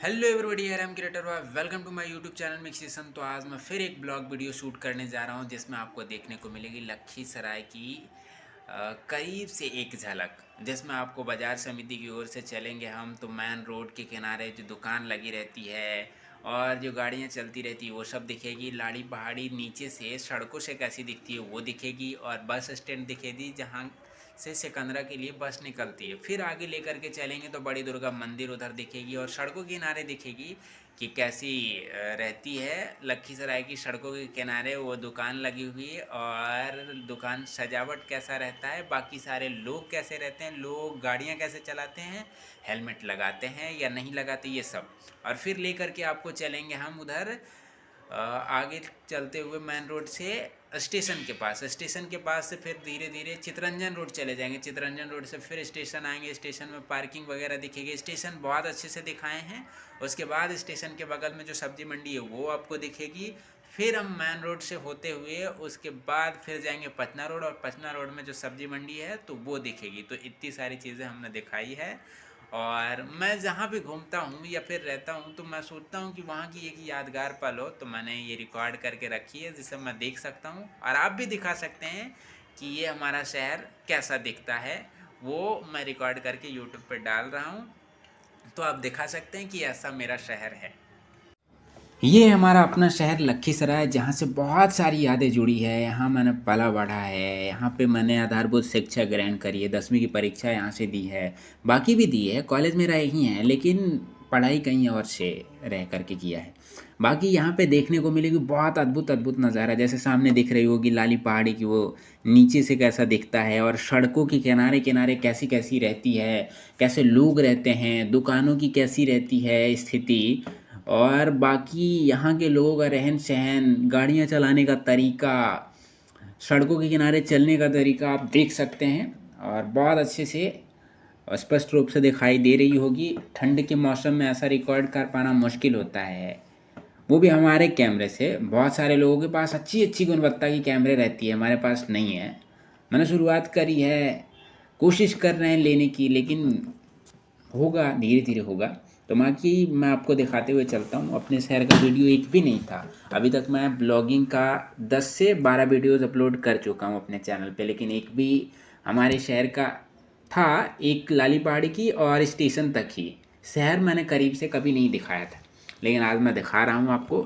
Hello everybody, I am creator welcome to my YouTube channel Mixation. तो आज मैं फिर एक ब्लॉग वीडियो शूट करने जा रहा हूं जिसमें आपको देखने को मिलेगी लखीसराय की करीब से एक झलक, जिसमें आपको बाजार समिति की ओर से चलेंगे हम तो मेन रोड के किनारे जो दुकान लगी रहती है और जो गाड़ियां चलती रहती है वो सब दिखेगी। लाड़ी पहाड़ी नीचे से सड़कों से कैसी दिखती है वो दिखेगी और बस स्टैंड दिखेगी जहाँ से सिकंदरा के लिए बस निकलती है। फिर आगे लेकर के चलेंगे तो बड़ी दुर्गा मंदिर उधर दिखेगी और सड़कों के किनारे दिखेगी कि कैसी रहती है लखीसराय की सड़कों के किनारे वो दुकान लगी हुई है और दुकान सजावट कैसा रहता है, बाकी सारे लोग कैसे रहते हैं, लोग गाड़ियां कैसे चलाते हैं, हेलमेट लगाते हैं या नहीं लगाते, ये सब। और फिर लेकर के आपको चलेंगे हम उधर आगे चलते हुए मेन रोड से स्टेशन के पास से फिर धीरे धीरे चितरंजन रोड चले जाएंगे। चितरंजन रोड से फिर स्टेशन आएंगे, स्टेशन में पार्किंग वगैरह दिखेगी। स्टेशन बहुत अच्छे से दिखाए हैं। उसके बाद स्टेशन के बगल में जो सब्जी मंडी है वो आपको दिखेगी। फिर हम मेन रोड से होते हुए उसके बाद फिर जाएंगे पचना रोड और पचना रोड में जो सब्जी मंडी है तो वो दिखेगी। तो इतनी सारी चीज़ें हमने दिखाई है और मैं जहाँ भी घूमता हूँ या फिर रहता हूँ तो मैं सोचता हूँ कि वहाँ की एक यादगार पल हो, तो मैंने ये रिकॉर्ड करके रखी है जिसे मैं देख सकता हूँ और आप भी दिखा सकते हैं कि ये हमारा शहर कैसा दिखता है। वो मैं रिकॉर्ड करके यूट्यूब पर डाल रहा हूँ तो आप दिखा सकते हैं कि ऐसा मेरा शहर है। ये हमारा अपना शहर लखीसराय, जहाँ से बहुत सारी यादें जुड़ी है। यहाँ मैंने पला बढ़ा है, यहाँ पे मैंने आधारभूत शिक्षा ग्रहण करी है, 10वीं की परीक्षा यहाँ से दी है, बाकी भी दी है, कॉलेज मेरा यहीं है लेकिन पढ़ाई कहीं और से रह करके किया है। बाकी यहाँ पे देखने को मिलेगी बहुत अद्भुत अद्भुत नज़ारा, जैसे सामने दिख रही होगी लाली पहाड़ी की, वो नीचे से कैसा दिखता है और सड़कों के किनारे किनारे कैसी कैसी रहती है, कैसे लोग रहते हैं, दुकानों की कैसी रहती है स्थिति, और बाकी यहाँ के लोगों का रहन सहन, गाड़ियाँ चलाने का तरीका, सड़कों के किनारे चलने का तरीका आप देख सकते हैं और बहुत अच्छे से स्पष्ट रूप से दिखाई दे रही होगी। ठंड के मौसम में ऐसा रिकॉर्ड कर पाना मुश्किल होता है, वो भी हमारे कैमरे से। बहुत सारे लोगों के पास अच्छी अच्छी गुणवत्ता की कैमरे रहती है, हमारे पास नहीं है। मैंने शुरुआत करी है, कोशिश कर रहे हैं लेने की, लेकिन होगा, धीरे धीरे होगा। तो बाकी मैं आपको दिखाते हुए चलता हूँ। अपने शहर का वीडियो एक भी नहीं था अभी तक। मैं ब्लॉगिंग का 10 से 12 वीडियोज़ अपलोड कर चुका हूँ अपने चैनल पे, लेकिन एक भी हमारे शहर का था, एक लाली पहाड़ी की और स्टेशन तक ही। शहर मैंने करीब से कभी नहीं दिखाया था, लेकिन आज मैं दिखा रहा हूँ आपको।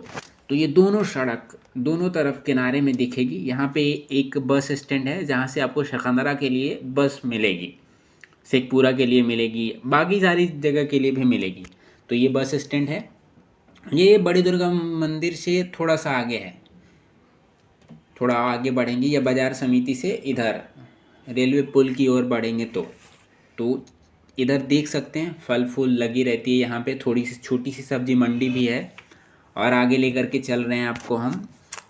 तो ये दोनों सड़क दोनों तरफ किनारे में दिखेगी। यहाँ पे एक बस स्टैंड है जहाँ से आपको सिकंदरा के लिए बस मिलेगी, शेखपुरा के लिए मिलेगी, बाकी सारी जगह के लिए भी मिलेगी। तो ये बस स्टैंड है। ये बड़ी दुर्गा मंदिर से थोड़ा सा आगे है, थोड़ा आगे बढ़ेंगे या बाजार समिति से इधर रेलवे पुल की ओर बढ़ेंगे तो इधर देख सकते हैं फल फूल लगी रहती है। यहाँ पे थोड़ी सी छोटी सी सब्जी मंडी भी है और आगे लेकर के चल रहे हैं आपको हम।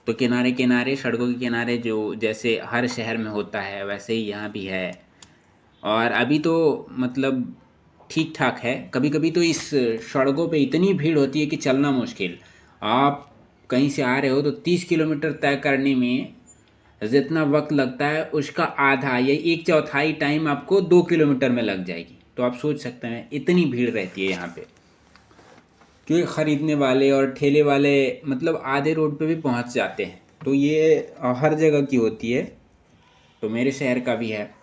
तो किनारे किनारे सड़कों के किनारे जो जैसे हर शहर में होता है वैसे ही यहाँ भी है। और अभी तो मतलब ठीक ठाक है। कभी कभी तो इस सड़कों पे इतनी भीड़ होती है कि चलना मुश्किल। आप कहीं से आ रहे हो तो 30 किलोमीटर तय करने में जितना वक्त लगता है उसका आधा या एक चौथाई टाइम आपको 2 किलोमीटर में लग जाएगी। तो आप सोच सकते हैं इतनी भीड़ रहती है यहाँ पे, क्योंकि ख़रीदने वाले और ठेले वाले मतलब आधे रोड पे भी पहुँच जाते हैं। तो ये हर जगह की होती है, तो मेरे शहर का भी है।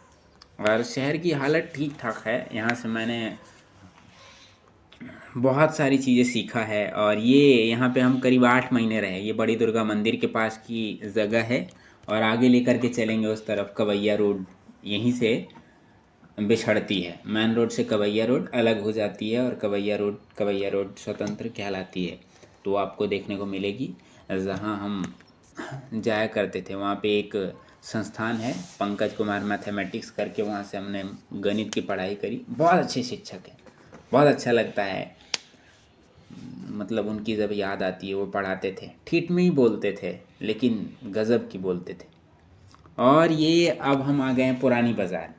और शहर की हालत ठीक ठाक है। यहाँ से मैंने बहुत सारी चीज़ें सीखा है। और ये यहाँ पे हम करीब 8 महीने रहे। ये बड़ी दुर्गा मंदिर के पास की जगह है और आगे लेकर के चलेंगे उस तरफ कवैया रोड यहीं से बिछड़ती है। मेन रोड से कवैया रोड अलग हो जाती है और कवैया रोड स्वतंत्र कहलाती है। तो आपको देखने को मिलेगी। जहाँ हम जाया करते थे वहाँ पे एक संस्थान है, पंकज कुमार मैथमेटिक्स करके, वहाँ से हमने गणित की पढ़ाई करी। बहुत अच्छे शिक्षक हैं, बहुत अच्छा लगता है। मतलब उनकी जब याद आती है, वो पढ़ाते थे, ठीठ में ही बोलते थे लेकिन गज़ब की बोलते थे। और ये अब हम आ गए हैं पुरानी बाज़ार।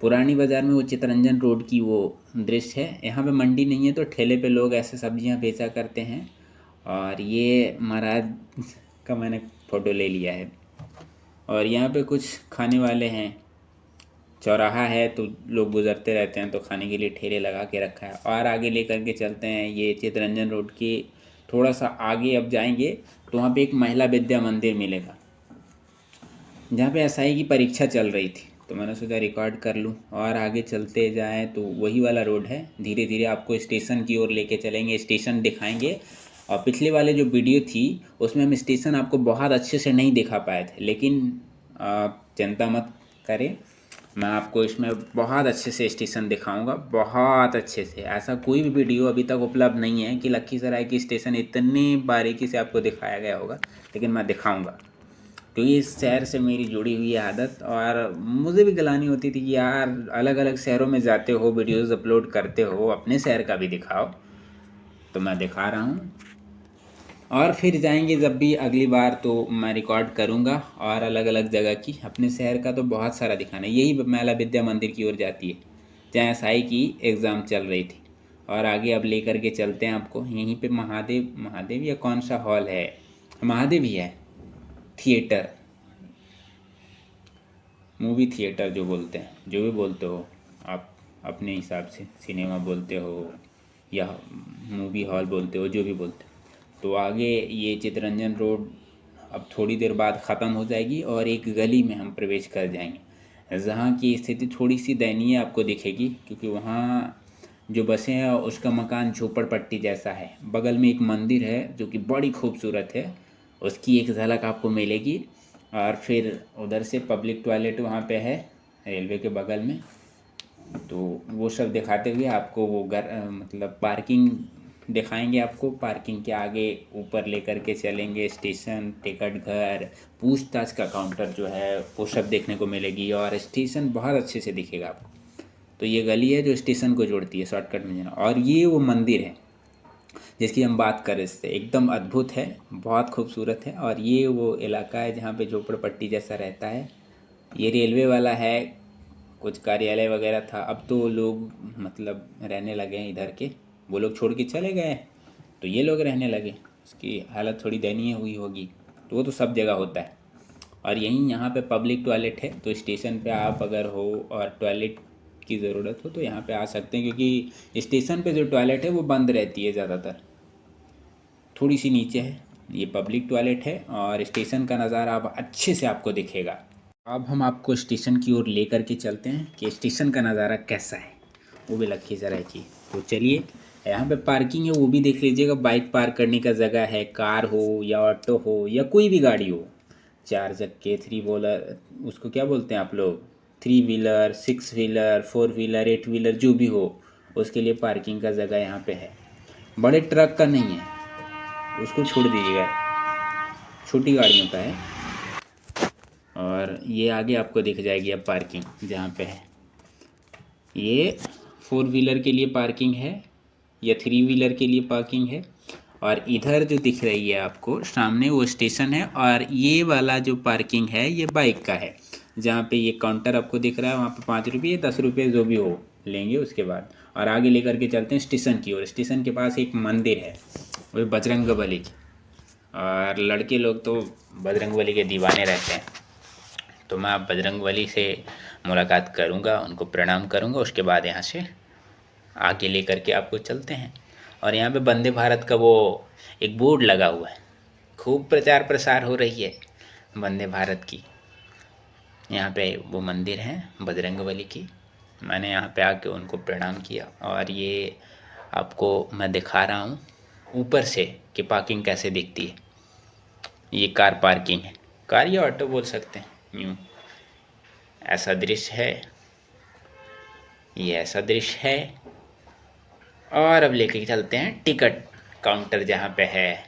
पुरानी बाज़ार में वो चितरंजन रोड की वो दृश्य है। यहाँ पे मंडी नहीं है तो ठेले पे लोग ऐसे सब्जियाँ बेचा करते हैं। और ये महाराज का मैंने फ़ोटो ले लिया है। और यहाँ पे कुछ खाने वाले हैं, चौराहा है तो लोग गुजरते रहते हैं, तो खाने के लिए ठेले लगा के रखा है। और आगे लेकर के चलते हैं, ये चितरंजन रोड की थोड़ा सा आगे अब जाएंगे तो वहाँ पे एक महिला विद्या मंदिर मिलेगा, जहाँ पे एसआई की परीक्षा चल रही थी, तो मैंने सोचा रिकॉर्ड कर लूँ। और आगे चलते जाएं तो वही वाला रोड है, धीरे धीरे आपको स्टेशन की ओर लेके चलेंगे, स्टेशन दिखाएंगे। और पिछले वाले जो वीडियो थी उसमें हम स्टेशन आपको बहुत अच्छे से नहीं दिखा पाए थे, लेकिन चिंता मत करें, मैं आपको इसमें बहुत अच्छे से स्टेशन दिखाऊंगा, बहुत अच्छे से। ऐसा कोई भी वीडियो अभी तक उपलब्ध नहीं है कि लखीसराय की स्टेशन इतनी बारीकी से आपको दिखाया गया होगा, लेकिन मैं दिखाऊंगा क्योंकि इस शहर से मेरी जुड़ी हुई है आदत। और मुझे भी गिलानी होती थी कि यार अलग अलग शहरों में जाते हो, वीडियोज़ अपलोड करते हो, अपने शहर का भी दिखाओ, तो मैं दिखा रहा हूँ। और फिर जाएंगे जब भी अगली बार तो मैं रिकॉर्ड करूँगा, और अलग अलग जगह की, अपने शहर का तो बहुत सारा दिखाना है। यही महिला विद्या मंदिर की ओर जाती है जहाँ एसआई की एग्ज़ाम चल रही थी। और आगे अब लेकर के चलते हैं आपको, यहीं पे महादेव या कौन सा हॉल है, महादेव ही है, थिएटर, मूवी थिएटर जो बोलते हैं, जो भी बोलते हो आप अपने हिसाब से, सिनेमा बोलते हो या मूवी हॉल बोलते हो, जो भी बोलते हो। तो आगे ये चितरंजन रोड अब थोड़ी देर बाद ख़त्म हो जाएगी और एक गली में हम प्रवेश कर जाएंगे, जहाँ की स्थिति थोड़ी सी दयनीय आपको दिखेगी, क्योंकि वहाँ जो बसें हैं उसका मकान झोपड़पट्टी जैसा है। बगल में एक मंदिर है जो कि बड़ी खूबसूरत है, उसकी एक झलक आपको मिलेगी। और फिर उधर से पब्लिक टॉयलेट वहाँ पे है रेलवे के बगल में, तो वो सब दिखाते हुए आपको वो मतलब पार्किंग दिखाएंगे आपको। पार्किंग के आगे ऊपर लेकर के चलेंगे, स्टेशन, टिकट घर, पूछताछ का काउंटर जो है वो सब देखने को मिलेगी, और स्टेशन बहुत अच्छे से दिखेगा आपको। तो ये गली है जो स्टेशन को जोड़ती है, शॉर्टकट में जाना। और ये वो मंदिर है जिसकी हम बात कर रहे थे, एकदम अद्भुत है, बहुत खूबसूरत है। और ये वो इलाका है जहाँ पे झोपड़पट्टी जैसा रहता है। ये रेलवे वाला है, कुछ कार्यालय वगैरह था, अब तो लोग मतलब रहने लगे हैं इधर के, वो लोग छोड़ के चले गए तो ये लोग रहने लगे, उसकी हालत थोड़ी दयनीय हुई होगी, तो वो तो सब जगह होता है। और यहीं यहाँ पे पब्लिक टॉयलेट है, तो स्टेशन पे आप अगर हो और टॉयलेट की ज़रूरत हो तो यहाँ पे आ सकते हैं, क्योंकि स्टेशन पे जो टॉयलेट है वो बंद रहती है ज़्यादातर, थोड़ी सी नीचे है। ये पब्लिक टॉयलेट है और स्टेशन का नज़ारा अब अच्छे से आपको दिखेगा। अब हम आपको स्टेशन की ओर लेकर के चलते हैं कि स्टेशन का नज़ारा कैसा है, वो भी लखीसराय की। तो चलिए, यहाँ पे पार्किंग है वो भी देख लीजिएगा, बाइक पार्क करने का जगह है, कार हो या ऑटो हो या कोई भी गाड़ी हो, 4 चक्के, 3 व्हीलर, उसको क्या बोलते हैं आप लोग, 3 व्हीलर, 6 व्हीलर, 4 व्हीलर, 8 व्हीलर, जो भी हो, उसके लिए पार्किंग का जगह यहाँ पे है। बड़े ट्रक का नहीं है, उसको छोड़ दीजिएगा, छोटी गाड़ियों का है। और ये आगे आपको दिख जाएगी अब पार्किंग जहाँ पे है, ये 4 व्हीलर के लिए पार्किंग है या 3 व्हीलर के लिए पार्किंग है। और इधर जो दिख रही है आपको सामने वो स्टेशन है, और ये वाला जो पार्किंग है ये बाइक का है, जहाँ पे ये काउंटर आपको दिख रहा है, वहाँ पे 5 रुपये 10 रुपये जो भी हो लेंगे उसके बाद। और आगे लेकर के चलते हैं स्टेशन की ओर। स्टेशन के पास एक मंदिर है, वो बजरंगबली की, और लड़के लोग तो बजरंगबली के दीवाने रहते हैं, तो मैं अब बजरंगबली से मुलाकात करूंगा, उनको प्रणाम करूंगा, उसके बाद यहाँ से आगे लेकर के आपको चलते हैं। और यहाँ पे वंदे भारत का वो एक बोर्ड लगा हुआ है, खूब प्रचार प्रसार हो रही है वंदे भारत की। यहाँ पे वो मंदिर है बजरंगबली की, मैंने यहाँ पे आके उनको प्रणाम किया। और ये आपको मैं दिखा रहा हूँ ऊपर से कि पार्किंग कैसे दिखती है। ये कार पार्किंग है, कार या ऑटो बोल सकते हैं, यूँ ऐसा दृश्य है, ये ऐसा दृश्य है। और अब लेके चलते हैं टिकट काउंटर जहाँ पे है,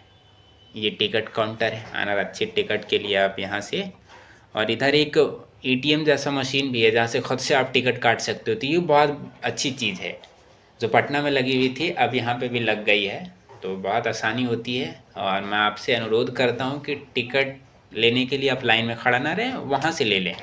ये टिकट काउंटर है, अनारक्षित टिकट के लिए आप यहाँ से। और इधर एक एटीएम जैसा मशीन भी है जहाँ से खुद से आप टिकट काट सकते हो, तो ये बहुत अच्छी चीज़ है, जो पटना में लगी हुई थी अब यहाँ पे भी लग गई है, तो बहुत आसानी होती है। और मैं आपसे अनुरोध करता हूँ कि टिकट लेने के लिए आप लाइन में खड़ा ना रहें, वहाँ से ले लें।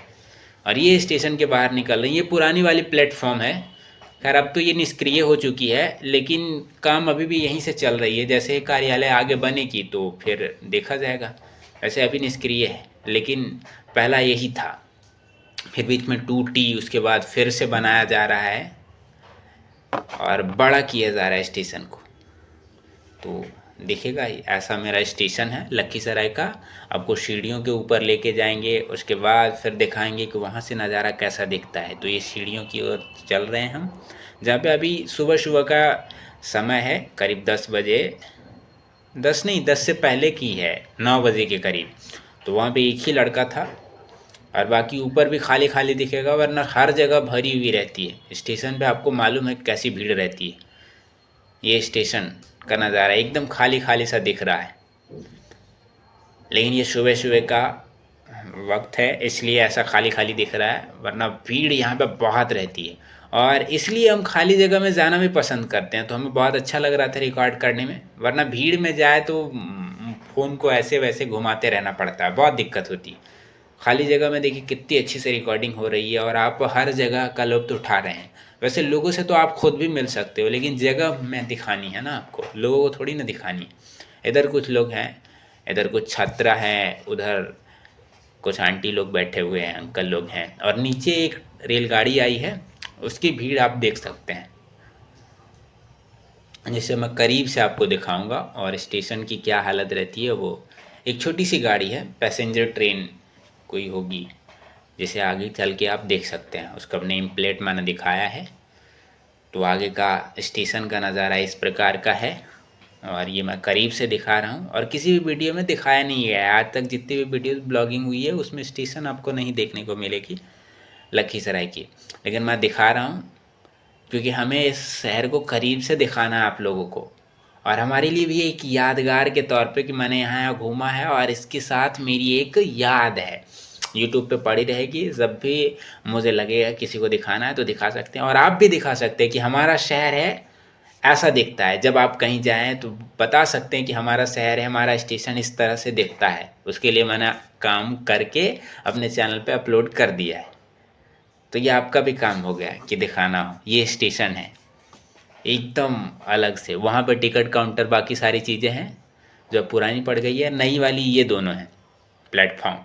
और ये स्टेशन के बाहर निकल रही है, ये पुरानी वाली प्लेटफॉर्म है, खैर अब तो ये निष्क्रिय हो चुकी है, लेकिन काम अभी भी यहीं से चल रही है। जैसे कार्यालय आगे बनेगी तो फिर देखा जाएगा, वैसे अभी निष्क्रिय है, लेकिन पहला यही था। फिर बीच में टूटी, उसके बाद फिर से बनाया जा रहा है और बड़ा किया जा रहा है स्टेशन को। तो देखिएगा, ऐसा मेरा स्टेशन है लखीसराय का। आपको सीढ़ियों के ऊपर लेके जाएंगे, उसके बाद फिर दिखाएंगे कि वहाँ से नज़ारा कैसा दिखता है। तो ये सीढ़ियों की ओर चल रहे हैं हम, जहाँ पे अभी सुबह सुबह का समय है, करीब 10 बजे, 10 नहीं, 10 से पहले की है, 9 बजे के करीब। तो वहाँ पे एक ही लड़का था और बाकी ऊपर भी खाली खाली दिखेगा, वरना हर जगह भरी हुई रहती है। स्टेशन पे आपको मालूम है कैसी भीड़ रहती है। ये स्टेशन का नज़ारा एकदम खाली खाली सा दिख रहा है, लेकिन ये सुबह सुबह का वक्त है इसलिए ऐसा खाली खाली दिख रहा है, वरना भीड़ यहाँ पे बहुत रहती है। और इसलिए हम खाली जगह में जाना भी पसंद करते हैं। तो हमें बहुत अच्छा लग रहा था रिकॉर्ड करने में, वरना भीड़ में जाए तो फ़ोन को ऐसे वैसे घुमाते रहना पड़ता है, बहुत दिक्कत होती है। खाली जगह में देखिए कितनी अच्छी से रिकॉर्डिंग हो रही है और आप हर जगह का लुत्फ़ उठा रहे हैं। वैसे लोगों से तो आप खुद भी मिल सकते हो, लेकिन जगह में दिखानी है ना आपको, लोगों को थोड़ी ना दिखानी। इधर कुछ लोग हैं, इधर कुछ छात्रा हैं, उधर कुछ आंटी लोग बैठे हुए हैं, अंकल लोग हैं, और नीचे एक रेलगाड़ी आई है, उसकी भीड़ आप देख सकते हैं, जिसे मैं करीब से आपको दिखाऊंगा। और स्टेशन की क्या हालत रहती है, वो एक छोटी सी गाड़ी है, पैसेंजर ट्रेन कोई होगी, जिसे आगे चल के आप देख सकते हैं। उसका नेम प्लेट मैंने दिखाया है। तो आगे का स्टेशन का नज़ारा इस प्रकार का है और ये मैं करीब से दिखा रहा हूँ, और किसी भी वीडियो में दिखाया नहीं गया है आज तक। जितनी भी वीडियो ब्लॉगिंग हुई है उसमें स्टेशन आपको नहीं देखने को मिलेगी लखीसराय की, लेकिन मैं दिखा रहा हूँ क्योंकि हमें इस शहर को करीब से दिखाना है आप लोगों को, और हमारे लिए भी एक यादगार के तौर पे कि मैंने यहाँ घूमा है और इसके साथ मेरी एक याद है, यूट्यूब पे पड़ी रहेगी। जब भी मुझे लगेगा किसी को दिखाना है तो दिखा सकते हैं, और आप भी दिखा सकते हैं कि हमारा शहर है, ऐसा दिखता है। जब आप कहीं जाएं तो बता सकते हैं कि हमारा शहर है, हमारा स्टेशन इस तरह से दिखता है। उसके लिए मैंने काम करके अपने चैनल पे अपलोड कर दिया है। तो ये आपका भी काम हो गया कि दिखाना हो, ये स्टेशन है एकदम अलग से। वहाँ पर टिकट काउंटर, बाकी सारी चीज़ें हैं जो पुरानी पड़ गई है, नई वाली ये दोनों हैं प्लेटफॉर्म।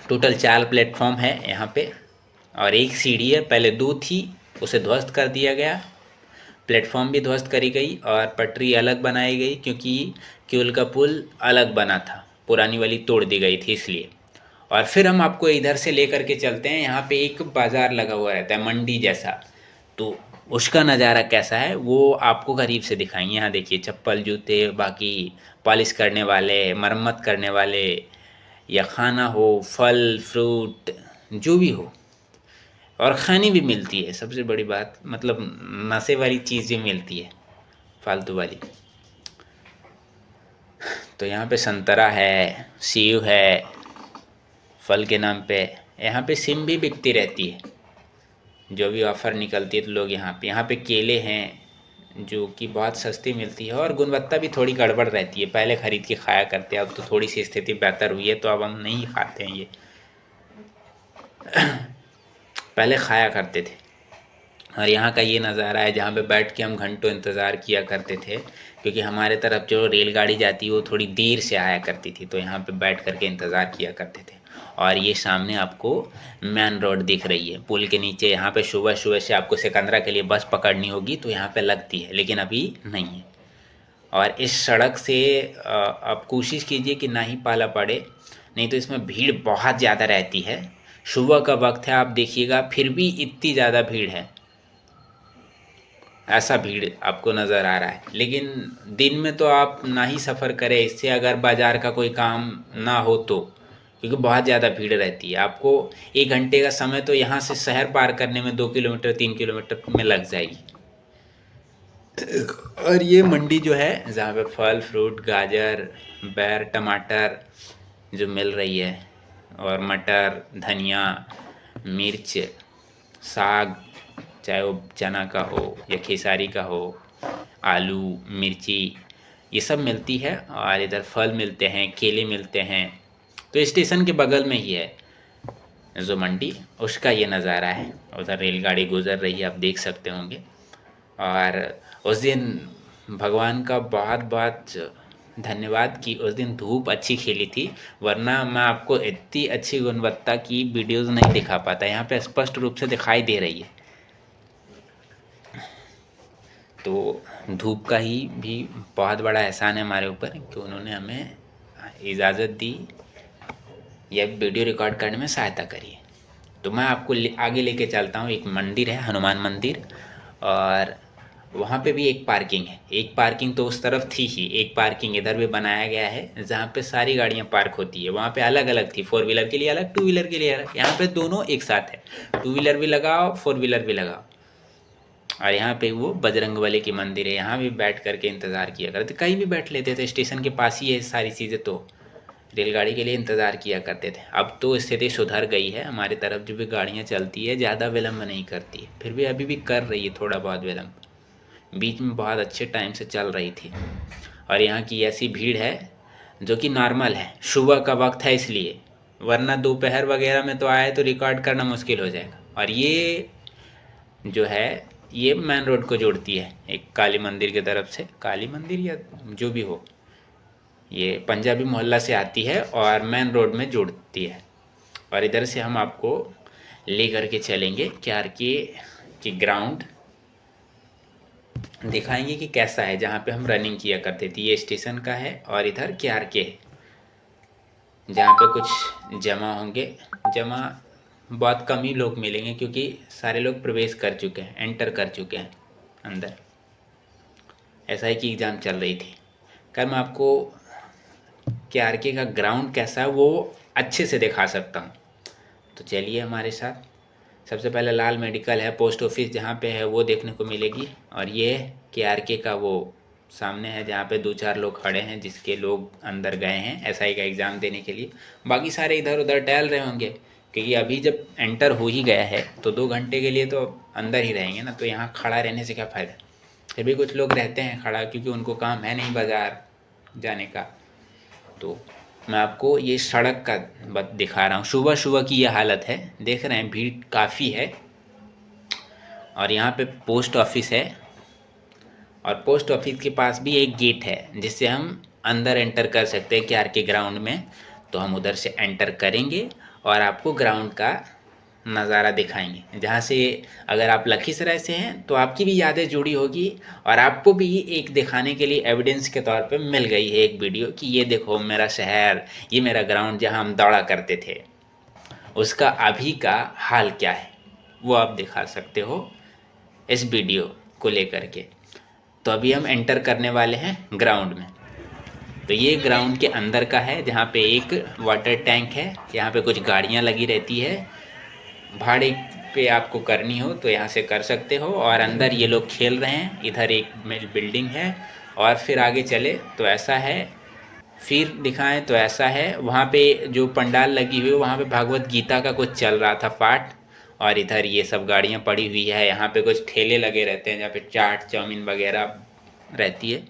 टोटल 4 प्लेटफॉर्म है यहाँ पे, और एक सीढ़ी है, पहले 2 थी, उसे ध्वस्त कर दिया गया, प्लेटफॉर्म भी ध्वस्त करी गई और पटरी अलग बनाई गई, क्योंकि केवल का पुल अलग बना था, पुरानी वाली तोड़ दी गई थी इसलिए। और फिर हम आपको इधर से लेकर के चलते हैं, यहाँ पे एक बाज़ार लगा हुआ रहता है, मंडी जैसा। तो उसका नज़ारा कैसा है वो आपको करीब से दिखाएंगे। यहाँ देखिए चप्पल, जूते, बाकी पॉलिश करने वाले, मरम्मत करने वाले, या खाना हो, फल फ्रूट जो भी हो, और खानी भी मिलती है, सबसे बड़ी बात, मतलब नशे वाली चीज़ भी मिलती है, फालतू वाली। तो यहाँ पे संतरा है, सेब है, फल के नाम पे यहाँ पे सिम भी बिकती रहती है, जो भी ऑफ़र निकलती है तो लोग यहाँ पे केले हैं जो कि बहुत सस्ती मिलती है, और गुणवत्ता भी थोड़ी गड़बड़ रहती है। पहले ख़रीद के खाया करते हैं, अब तो थोड़ी सी स्थिति बेहतर हुई है तो अब हम नहीं खाते हैं ये, पहले खाया करते थे। और यहाँ का ये नज़ारा है जहाँ पे बैठ के हम घंटों इंतज़ार किया करते थे, क्योंकि हमारे तरफ जो रेलगाड़ी जाती वो थोड़ी देर से आया करती थी, तो यहाँ पे बैठ करके इंतज़ार किया करते थे। और ये सामने आपको मेन रोड दिख रही है, पुल के नीचे। यहाँ पे सुबह सुबह से आपको सिकंदरा के लिए बस पकड़नी होगी तो यहाँ पे लगती है, लेकिन अभी नहीं है। और इस सड़क से आप कोशिश कीजिए कि ना ही पाला पड़े, नहीं तो इसमें भीड़ बहुत ज़्यादा रहती है। सुबह का वक्त है, आप देखिएगा फिर भी इतनी ज़्यादा भीड़ है, ऐसा भीड़ आपको नज़र आ रहा है। लेकिन दिन में तो आप ना ही सफ़र करें इससे, अगर बाज़ार का कोई काम ना हो तो, क्योंकि बहुत ज़्यादा भीड़ रहती है। आपको 1 घंटे का समय तो यहाँ से शहर पार करने में 2 किलोमीटर 3 किलोमीटर में लग जाएगी। और ये मंडी जो है जहाँ पे फल फ्रूट, गाजर, बैर, टमाटर जो मिल रही है, और मटर, धनिया, मिर्च, साग, चाहे वो चना का हो या खेसारी का हो, आलू, मिर्ची, ये सब मिलती है। और इधर फल मिलते हैं, केले मिलते हैं। तो स्टेशन के बगल में ही है जो मंडी, उसका ये नज़ारा है। उधर रेलगाड़ी गुजर रही है, आप देख सकते होंगे। और उस दिन भगवान का बहुत बहुत धन्यवाद कि उस दिन धूप अच्छी खिली थी, वरना मैं आपको इतनी अच्छी गुणवत्ता की वीडियोस नहीं दिखा पाता। यहाँ पे स्पष्ट रूप से दिखाई दे रही है। तो धूप का ही भी बहुत बड़ा एहसान है हमारे ऊपर कि उन्होंने हमें इजाज़त दी या वीडियो रिकॉर्ड करने में सहायता करी है। तो मैं आपको आगे लेके चलता हूँ। एक मंदिर है, हनुमान मंदिर, और वहाँ पे भी एक पार्किंग है। एक पार्किंग तो उस तरफ थी ही, एक पार्किंग इधर भी बनाया गया है जहाँ पे सारी गाड़ियाँ पार्क होती है। वहाँ पे अलग अलग थी, 4 व्हीलर के लिए अलग, 2 व्हीलर के लिए अलग। यहाँ पे दोनों एक साथ है, 2 व्हीलर भी लगाओ, 4 व्हीलर भी लगाओ। और यहाँ पे वो बजरंगबली की मंदिर है, यहाँ भी बैठ करके इंतज़ार किया करते, कहीं भी बैठ लेते थे, स्टेशन के पास ही है सारी चीज़ें, तो रेलगाड़ी के लिए इंतज़ार किया करते थे। अब तो स्थिति सुधर गई है, हमारी तरफ जो भी गाड़ियाँ चलती है ज़्यादा विलम्ब नहीं करती है, फिर भी अभी भी कर रही है थोड़ा बहुत विलम्ब, बीच में बहुत अच्छे टाइम से चल रही थी। और यहाँ की ऐसी भीड़ है जो कि नॉर्मल है, सुबह का वक्त है इसलिए, वरना दोपहर वगैरह में तो आए तो रिकॉर्ड करना मुश्किल हो जाएगा। और ये जो है ये मेन रोड को जोड़ती है, एक काली मंदिर की तरफ से, काली मंदिर या जो भी हो, ये पंजाबी मोहल्ला से आती है और मेन रोड में जोड़ती है। और इधर से हम आपको ले करके चलेंगे KRK की ग्राउंड दिखाएंगे कि कैसा है, जहाँ पे हम रनिंग किया करते थे। ये स्टेशन का है और इधर KRK है, जहाँ पे कुछ जमा होंगे। जमा बहुत कम ही लोग मिलेंगे क्योंकि सारे लोग प्रवेश कर चुके हैं, एंटर कर चुके हैं अंदर। ऐसा ही कि एग्ज़ाम चल रही थी। मैं आपको KRK का ग्राउंड कैसा है वो अच्छे से दिखा सकता हूँ, तो चलिए हमारे साथ। सबसे पहले लाल मेडिकल है, पोस्ट ऑफिस जहाँ पे है वो देखने को मिलेगी। और ये KRK का वो सामने है जहाँ पे 2-4 लोग खड़े हैं, जिसके लोग अंदर गए हैं SI का एग्ज़ाम देने के लिए। बाकी सारे इधर उधर टहल रहे होंगे, क्योंकि अभी जब एंटर हो ही गया है तो 2 घंटे के लिए तो अंदर ही रहेंगे ना, तो यहाँ खड़ा रहने से क्या फ़ायदा। फिर भी कुछ लोग रहते हैं खड़ा, क्योंकि उनको काम है नहीं बाज़ार जाने का। तो मैं आपको ये सड़क का दिखा रहा हूँ, सुबह सुबह की ये हालत है, देख रहे हैं भीड़ काफ़ी है। और यहाँ पे पोस्ट ऑफिस है, और पोस्ट ऑफिस के पास भी एक गेट है जिससे हम अंदर एंटर कर सकते हैं KRK ग्राउंड में। तो हम उधर से एंटर करेंगे और आपको ग्राउंड का नज़ारा दिखाएंगे, जहाँ से अगर आप लखीसराय से हैं तो आपकी भी यादें जुड़ी होगी, और आपको भी एक दिखाने के लिए एविडेंस के तौर पे मिल गई है एक वीडियो कि ये देखो मेरा शहर, ये मेरा ग्राउंड जहाँ हम दौड़ा करते थे, उसका अभी का हाल क्या है वो आप दिखा सकते हो इस वीडियो को लेकर के। तो अभी हम एंटर करने वाले हैं ग्राउंड में। तो ये ग्राउंड के अंदर का है, जहाँ पे एक वाटर टैंक है, यहाँ पे कुछ गाड़ियाँ लगी रहती है, भाड़े पे आपको करनी हो तो यहाँ से कर सकते हो। और अंदर ये लोग खेल रहे हैं, इधर एक बिल्डिंग है, और फिर आगे चले तो ऐसा है, फिर दिखाएं तो ऐसा है। वहाँ पे जो पंडाल लगी हुई है वहाँ पे भागवत गीता का कुछ चल रहा था पाठ, और इधर ये सब गाड़ियाँ पड़ी हुई है। यहाँ पे कुछ ठेले लगे रहते हैं जहाँ पे चाट चाउमीन वगैरह रहती है।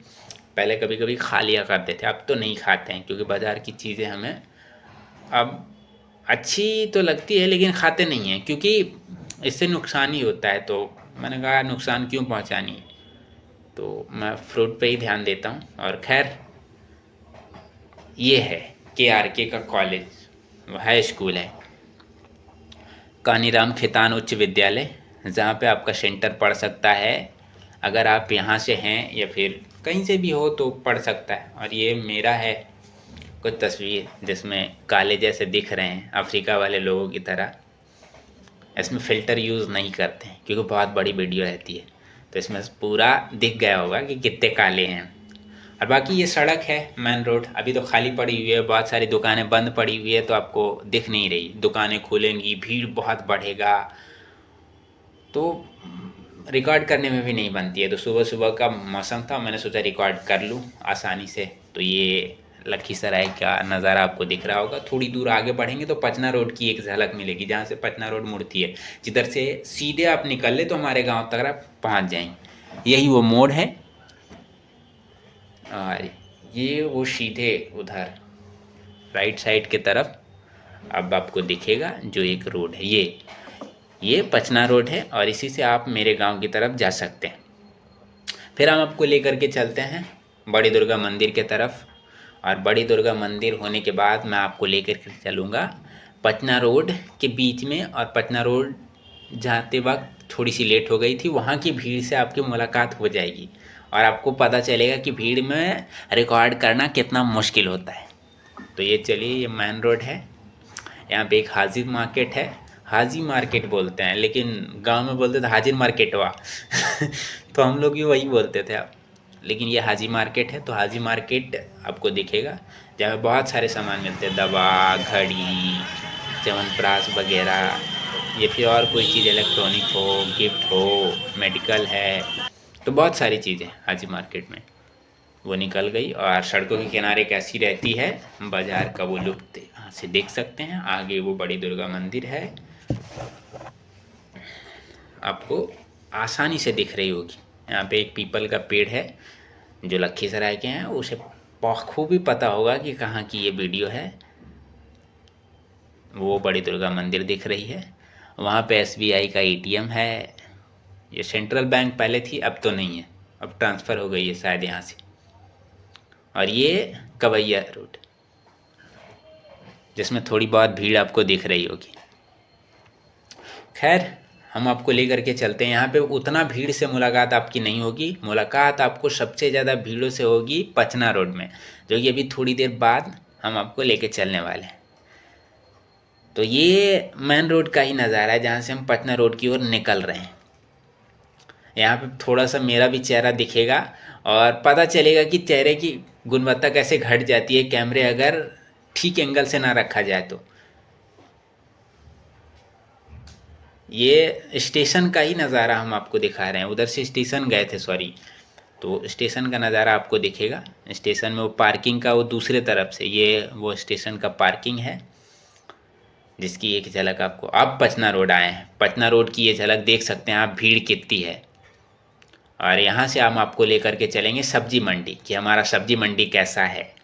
पहले कभी कभी खा लिया करते थे, अब तो नहीं खाते हैं, क्योंकि बाज़ार की चीज़ें हमें अब अच्छी तो लगती है लेकिन खाते नहीं हैं, क्योंकि इससे नुकसान ही होता है। तो मैंने कहा नुकसान क्यों पहुंचानी है, तो मैं फ्रूट पे ही ध्यान देता हूं। और खैर ये है KRK का कॉलेज, हाई स्कूल है, कानीराम खेतान उच्च विद्यालय, जहाँ पे आपका सेंटर पड़ सकता है। अगर आप यहाँ से हैं या फिर कहीं से भी हो तो पड़ सकता है। और ये मेरा है कुछ तस्वीर जिसमें काले जैसे दिख रहे हैं अफ्रीका वाले लोगों की तरह। इसमें फ़िल्टर यूज़ नहीं करते हैं क्योंकि बहुत बड़ी वीडियो रहती है, तो इसमें पूरा दिख गया होगा कि कितने काले हैं। और बाकी ये सड़क है मेन रोड, अभी तो खाली पड़ी हुई है, बहुत सारी दुकानें बंद पड़ी हुई है तो आपको दिख नहीं रही। दुकानें खुलेंगी, भीड़ बहुत बढ़ेगा, तो रिकॉर्ड करने में भी नहीं बनती है। तो सुबह सुबह का मौसम था, मैंने सोचा रिकॉर्ड कर लूँ आसानी से। तो ये लखीसराय का नज़ारा आपको दिख रहा होगा। थोड़ी दूर आगे बढ़ेंगे तो पचना रोड की एक झलक मिलेगी, जहाँ से पचना रोड मुड़ती है। जिधर से सीधे आप निकल ले तो हमारे गांव तक आप पहुँच जाएंगे। यही वो मोड़ है, और ये वो सीधे उधर राइट साइड की तरफ अब आपको दिखेगा जो एक रोड है, ये पचना रोड है, और इसी से आप मेरे गांव की तरफ जा सकते हैं। फिर हम आपको लेकर के चलते हैं बड़ी दुर्गा मंदिर के तरफ। और बड़ी दुर्गा मंदिर होने के बाद मैं आपको लेकर के चलूँगा पटना रोड के बीच में, और पटना रोड जाते वक्त थोड़ी सी लेट हो गई थी, वहाँ की भीड़ से आपकी मुलाकात हो जाएगी और आपको पता चलेगा कि भीड़ में रिकॉर्ड करना कितना मुश्किल होता है। तो ये चलिए, ये मेन रोड है, यहाँ पे एक हाजिर मार्केट है, हाजी मार्केट बोलते हैं, लेकिन गांव में बोलते थे हाजिर मार्केट हुआ तो हम लोग भी वही बोलते थे अब, लेकिन ये हाजी मार्केट है। तो हाजी मार्केट आपको दिखेगा, जहाँ पे बहुत सारे सामान मिलते हैं, दवा, घड़ी, च्यवनप्राश वगैरह, या फिर और कोई चीज़ इलेक्ट्रॉनिक हो, गिफ्ट हो, मेडिकल है, तो बहुत सारी चीज़ें हाजी मार्केट में। वो निकल गई और सड़कों के किनारे कैसी रहती है बाजार का वो लुत्फ यहाँ से देख सकते हैं। आगे वो बड़ी दुर्गा मंदिर है, आपको आसानी से दिख रही होगी। यहाँ पे एक पीपल का पेड़ है, जो लखीसराय के हैं उसे बखूबी पता होगा कि कहाँ की ये वीडियो है। वो बड़ी दुर्गा मंदिर दिख रही है, वहाँ पे SBI का ATM है। ये सेंट्रल बैंक पहले थी, अब तो नहीं है, अब ट्रांसफ़र हो गई है शायद यहाँ से। और ये कवैया रोड, जिसमें थोड़ी बहुत भीड़ आपको दिख रही होगी। खैर, हम आपको लेकर के चलते हैं। यहाँ पे उतना भीड़ से मुलाकात आपकी नहीं होगी, मुलाकात आपको सबसे ज़्यादा भीड़ों से होगी पचना रोड में, जो कि अभी थोड़ी देर बाद हम आपको लेके चलने वाले हैं। तो ये मेन रोड का ही नज़ारा है, जहाँ से हम पटना रोड की ओर निकल रहे हैं। यहाँ पे थोड़ा सा मेरा भी चेहरा दिखेगा और पता चलेगा कि चेहरे की गुणवत्ता कैसे घट जाती है कैमरे अगर ठीक एंगल से ना रखा जाए तो। ये स्टेशन का ही नज़ारा हम आपको दिखा रहे हैं, उधर से स्टेशन गए थे, सॉरी, तो स्टेशन का नज़ारा आपको दिखेगा। स्टेशन में वो पार्किंग का वो दूसरे तरफ से, ये वो स्टेशन का पार्किंग है, जिसकी एक झलक आपको, अब पचना रोड आए हैं, पचना रोड की ये झलक देख सकते हैं आप, भीड़ कितनी है। और यहाँ से हम आपको लेकर के चलेंगे सब्जी मंडी, कि हमारा सब्जी मंडी कैसा है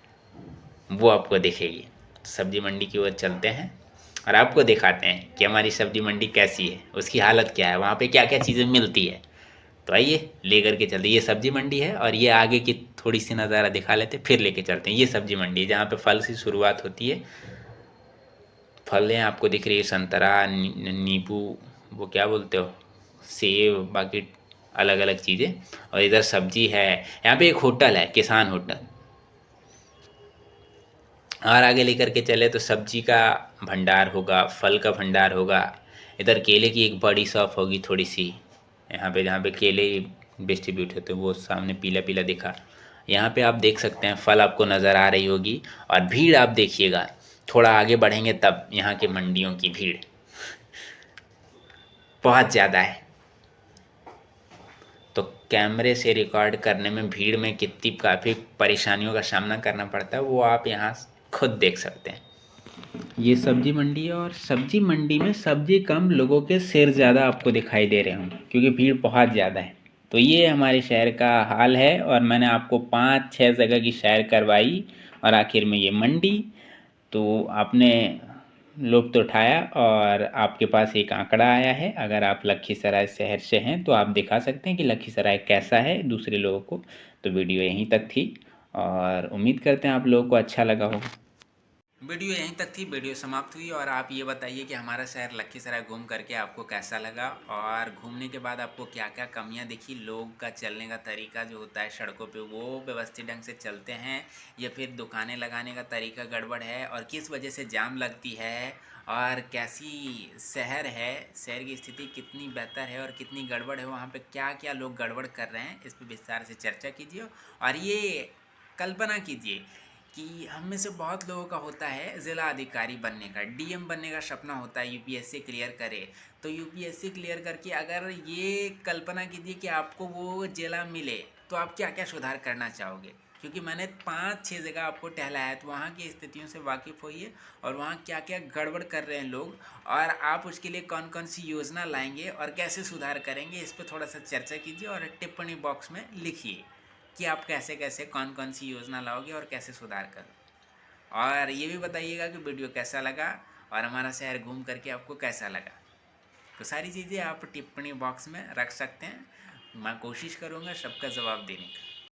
वो आपको दिखेगी। सब्जी मंडी की ओर चलते हैं और आपको दिखाते हैं कि हमारी सब्जी मंडी कैसी है, उसकी हालत क्या है, वहाँ पे क्या क्या चीज़ें मिलती है। तो आइए लेकर के चलते, ये सब्जी मंडी है और ये आगे की थोड़ी सी नज़ारा दिखा लेते फिर लेके चलते हैं। ये सब्जी मंडी है जहाँ पे फल से शुरुआत होती है। फलें आपको दिख रही है, संतरा, नींबू, वो क्या बोलते हो, सेब, बाकी अलग अलग चीज़ें। और इधर सब्जी है। यहाँ पे एक होटल है, किसान होटल। और आगे लेकर के चले तो सब्जी का भंडार होगा, फल का भंडार होगा। इधर केले की एक बड़ी शॉप होगी थोड़ी सी, यहाँ पे जहाँ पे केले डिस्ट्रीब्यूट होते हैं, वो सामने पीला पीला दिखा। यहाँ पे आप देख सकते हैं फल आपको नज़र आ रही होगी। और भीड़ आप देखिएगा, थोड़ा आगे बढ़ेंगे तब यहाँ के मंडियों की भीड़ बहुत ज़्यादा है। तो कैमरे से रिकॉर्ड करने में भीड़ में कितनी काफ़ी परेशानियों का सामना करना पड़ता है वो आप यहाँ खुद देख सकते हैं। ये सब्जी मंडी है और सब्जी मंडी में सब्जी कम, लोगों के सिर ज़्यादा आपको दिखाई दे रहे होंगे, क्योंकि भीड़ बहुत ज़्यादा है। तो ये हमारे शहर का हाल है और मैंने आपको 5-6 जगह की सैर करवाई और आखिर में ये मंडी। तो आपने लुत्फ़ उठाया और आपके पास एक आंकड़ा आया है। अगर आप लखीसराय शहर से हैं तो आप दिखा सकते हैं कि लखीसराय कैसा है दूसरे लोगों को। तो वीडियो यहीं तक थी और उम्मीद करते हैं आप लोगों को अच्छा लगा होगा। वीडियो यहीं तक थी, वीडियो समाप्त हुई। और आप ये बताइए कि हमारा शहर लखीसराय घूम करके आपको कैसा लगा, और घूमने के बाद आपको क्या क्या कमियां दिखी। लोग का चलने का तरीका जो होता है सड़कों पे, वो व्यवस्थित ढंग से चलते हैं या फिर दुकानें लगाने का तरीका गड़बड़ है, और किस वजह से जाम लगती है, और कैसी शहर है, शहर की स्थिति कितनी बेहतर है और कितनी गड़बड़ है, वहाँ पे क्या क्या लोग गड़बड़ कर रहे हैं, इस पर विस्तार से चर्चा कीजिए। और ये कल्पना कीजिए कि हम में से बहुत लोगों का होता है ज़िला अधिकारी बनने का, डीएम बनने का सपना होता है, यूपीएससी क्लियर करे। तो यूपीएससी क्लियर करके अगर ये कल्पना कीजिए कि आपको वो ज़िला मिले, तो आप क्या क्या सुधार करना चाहोगे। क्योंकि मैंने 5-6 जगह आपको टहलाया है, तो वहाँ की स्थितियों से वाकिफ़ होइए और वहाँ क्या क्या गड़बड़ कर रहे हैं लोग, और आप उसके लिए कौन कौन सी योजना लाएंगे और कैसे सुधार करेंगे, इस पर थोड़ा सा चर्चा कीजिए और टिप्पणी बॉक्स में लिखिए कि आप कैसे कैसे कौन कौन सी योजना लाओगे और कैसे सुधार करोगे। और ये भी बताइएगा कि वीडियो कैसा लगा और हमारा शहर घूम करके आपको कैसा लगा। तो सारी चीज़ें आप टिप्पणी बॉक्स में रख सकते हैं, मैं कोशिश करूँगा सबका जवाब देने का।